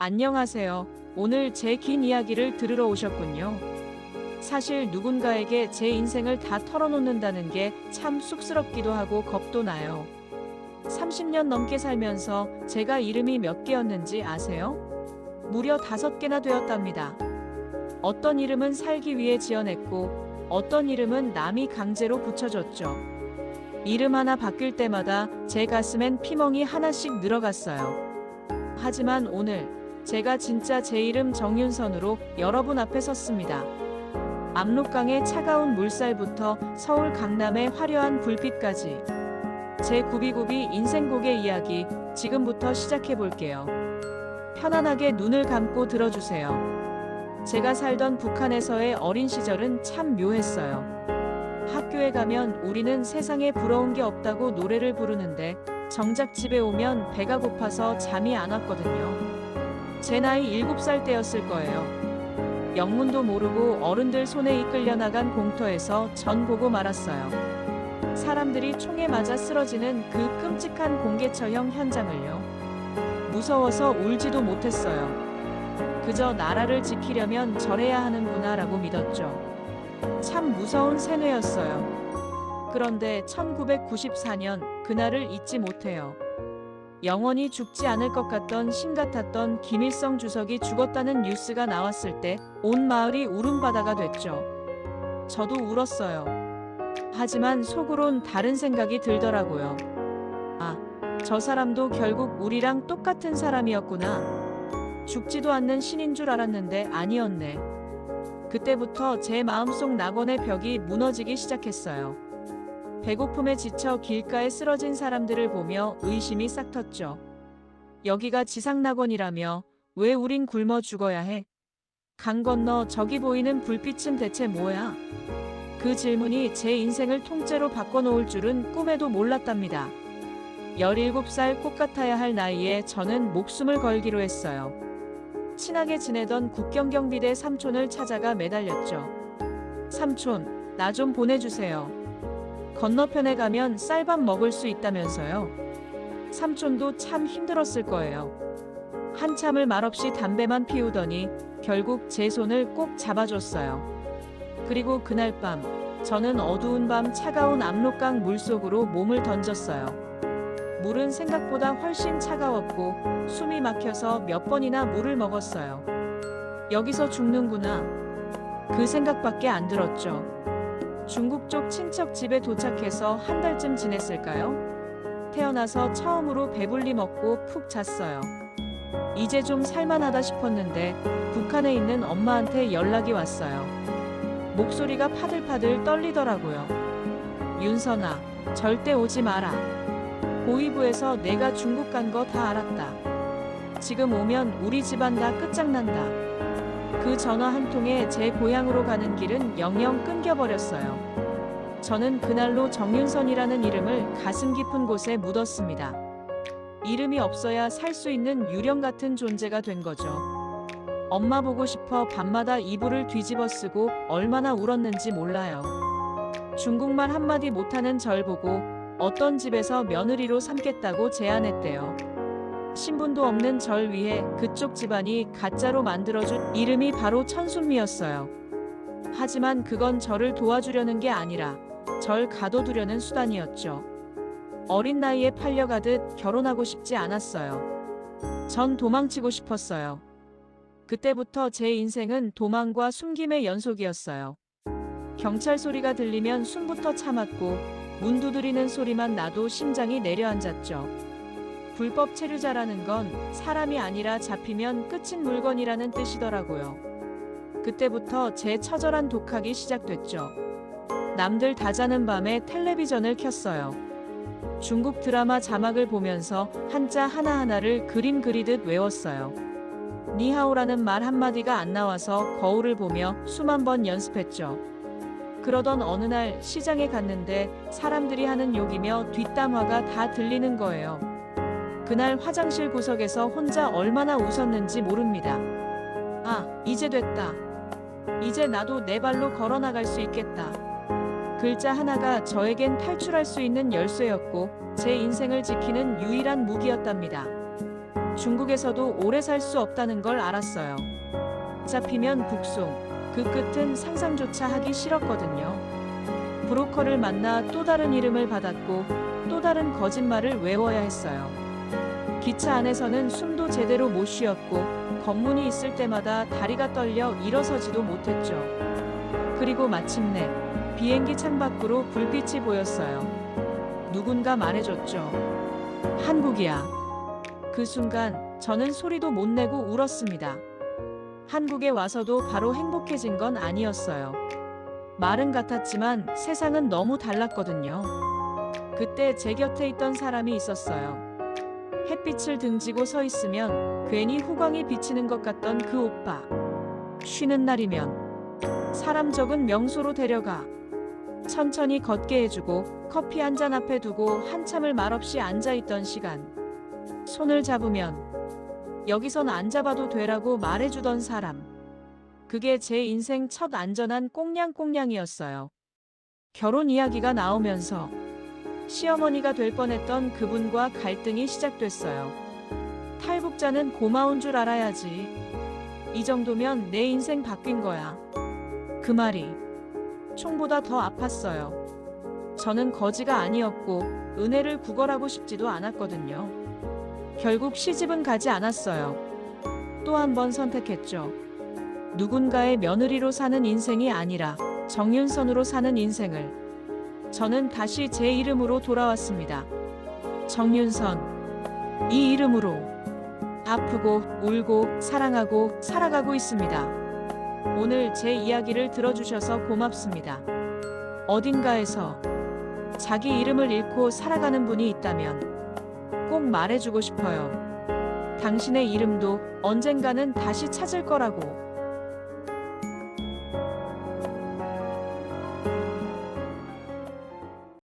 안녕하세요. 오늘 제 긴 이야기를 들으러 오셨군요. 사실 누군가에게 제 인생을 다 털어놓는다는 게 참 쑥스럽기도 하고 겁도 나요. 30년 넘게 살면서 제가 이름이 몇 개였는지 아세요? 무려 5개나 되었답니다. 어떤 이름은 살기 위해 지어냈고, 어떤 이름은 남이 강제로 붙여줬죠. 이름 하나 바뀔 때마다 제 가슴엔 피멍이 하나씩 늘어갔어요. 하지만 오늘 제가 진짜 제 이름 정윤선으로 여러분 앞에 섰습니다. 압록강의 차가운 물살부터 서울 강남의 화려한 불빛까지 제 구비구비 인생곡의 이야기 지금부터 시작해 볼게요. 편안하게 눈을 감고 들어주세요. 제가 살던 북한에서의 어린 시절은 참 묘했어요. 학교에 가면 우리는 세상에 부러운 게 없다고 노래를 부르는데 정작 집에 오면 배가 고파서 잠이 안 왔거든요. 제 나이 7살 때였을 거예요. 영문도 모르고 어른들 손에 이끌려 나간 공터에서 전 보고 말았어요. 사람들이 총에 맞아 쓰러지는 그 끔찍한 공개처형 현장을요. 무서워서 울지도 못했어요. 그저 나라를 지키려면 저래야 하는구나 라고 믿었죠. 참 무서운 세뇌였어요. 그런데 1994년 그날을 잊지 못해요. 영원히 죽지 않을 것 같던 신 같았던 김일성 주석이 죽었다는 뉴스가 나왔을 때 온 마을이 울음바다가 됐죠. 저도 울었어요. 하지만 속으론 다른 생각이 들더라고요. 아, 저 사람도 결국 우리랑 똑같은 사람이었구나. 죽지도 않는 신인 줄 알았는데 아니었네. 그때부터 제 마음속 낙원의 벽이 무너지기 시작했어요. 배고픔에 지쳐 길가에 쓰러진 사람들을 보며 의심이 싹 텄죠. 여기가 지상낙원이라며 왜 우린 굶어 죽어야 해? 강 건너 저기 보이는 불빛은 대체 뭐야? 그 질문이 제 인생을 통째로 바꿔놓을 줄은 꿈에도 몰랐답니다. 17살 꽃 같아야 할 나이에 저는 목숨을 걸기로 했어요. 친하게 지내던 국경경비대 삼촌을 찾아가 매달렸죠. 삼촌, 나 좀 보내주세요. 건너편에 가면 쌀밥 먹을 수 있다면서요. 삼촌도 참 힘들었을 거예요. 한참을 말없이 담배만 피우더니 결국 제 손을 꼭 잡아줬어요. 그리고 그날 밤 저는 어두운 밤 차가운 압록강 물속으로 몸을 던졌어요. 물은 생각보다 훨씬 차가웠고 숨이 막혀서 몇 번이나 물을 먹었어요. 여기서 죽는구나. 그 생각밖에 안 들었죠. 중국 쪽 친척 집에 도착해서 한 달쯤 지냈을까요? 태어나서 처음으로 배불리 먹고 푹 잤어요. 이제 좀 살만하다 싶었는데 북한에 있는 엄마한테 연락이 왔어요. 목소리가 파들파들 떨리더라고요. 윤선아, 절대 오지 마라. 고위부에서 내가 중국 간 거 다 알았다. 지금 오면 우리 집안 다 끝장난다. 그 전화 한 통에 제 고향으로 가는 길은 영영 끊겨버렸어요. 저는 그날로 정윤선이라는 이름을 가슴 깊은 곳에 묻었습니다. 이름이 없어야 살 수 있는 유령 같은 존재가 된 거죠. 엄마 보고 싶어 밤마다 이불을 뒤집어 쓰고 얼마나 울었는지 몰라요. 중국말 한마디 못하는 절 보고 어떤 집에서 며느리로 삼겠다고 제안했대요. 신분도 없는 절 위해 그쪽 집안이 가짜로 만들어준 이름이 바로 천순미였어요. 하지만 그건 저를 도와주려는 게 아니라 절 가둬두려는 수단이었죠. 어린 나이에 팔려가듯 결혼하고 싶지 않았어요. 전 도망치고 싶었어요. 그때부터 제 인생은 도망과 숨김의 연속이었어요. 경찰 소리가 들리면 숨부터 참았고 문 두드리는 소리만 나도 심장이 내려앉았죠. 불법 체류자라는 건 사람이 아니라 잡히면 끝인 물건이라는 뜻이더라고요. 그때부터 제 처절한 독학이 시작됐죠. 남들 다 자는 밤에 텔레비전을 켰어요. 중국 드라마 자막을 보면서 한자 하나하나를 그림 그리듯 외웠어요. 니하오라는 말 한마디가 안 나와서 거울을 보며 수만 번 연습했죠. 그러던 어느 날 시장에 갔는데 사람들이 하는 욕이며 뒷담화가 다 들리는 거예요. 그날 화장실 구석에서 혼자 얼마나 웃었는지 모릅니다. 아, 이제 됐다. 이제 나도 내 발로 걸어 나갈 수 있겠다. 글자 하나가 저에겐 탈출할 수 있는 열쇠였고 제 인생을 지키는 유일한 무기였답니다. 중국에서도 오래 살 수 없다는 걸 알았어요. 잡히면 북송, 그 끝은 상상조차 하기 싫었거든요. 브로커를 만나 또 다른 이름을 받았고 또 다른 거짓말을 외워야 했어요. 기차 안에서는 숨도 제대로 못 쉬었고 검문이 있을 때마다 다리가 떨려 일어서지도 못했죠. 그리고 마침내 비행기 창밖으로 불빛이 보였어요. 누군가 말해줬죠. 한국이야. 그 순간 저는 소리도 못 내고 울었습니다. 한국에 와서도 바로 행복해진 건 아니었어요. 말은 같았지만 세상은 너무 달랐거든요. 그때 제 곁에 있던 사람이 있었어요. 햇빛을 등지고 서 있으면 괜히 후광이 비치는 것 같던 그 오빠. 쉬는 날이면 사람 적은 명소로 데려가 천천히 걷게 해주고 커피 한 잔 앞에 두고 한참을 말없이 앉아있던 시간. 손을 잡으면 여기선 안 잡아도 되라고 말해주던 사람. 그게 제 인생 첫 안전한 꽁냥꽁냥이었어요. 결혼 이야기가 나오면서 시어머니가 될 뻔했던 그분과 갈등이 시작됐어요. 탈북자는 고마운 줄 알아야지. 이 정도면 내 인생 바뀐 거야. 그 말이 총보다 더 아팠어요. 저는 거지가 아니었고 은혜를 구걸하고 싶지도 않았거든요. 결국 시집은 가지 않았어요. 또 한 번 선택했죠. 누군가의 며느리로 사는 인생이 아니라 정윤선으로 사는 인생을. 저는 다시 제 이름으로 돌아왔습니다. 정윤선. 이 이름으로 아프고 울고 사랑하고 살아가고 있습니다. 오늘 제 이야기를 들어주셔서 고맙습니다. 어딘가에서 자기 이름을 잃고 살아가는 분이 있다면 꼭 말해주고 싶어요. 당신의 이름도 언젠가는 다시 찾을 거라고.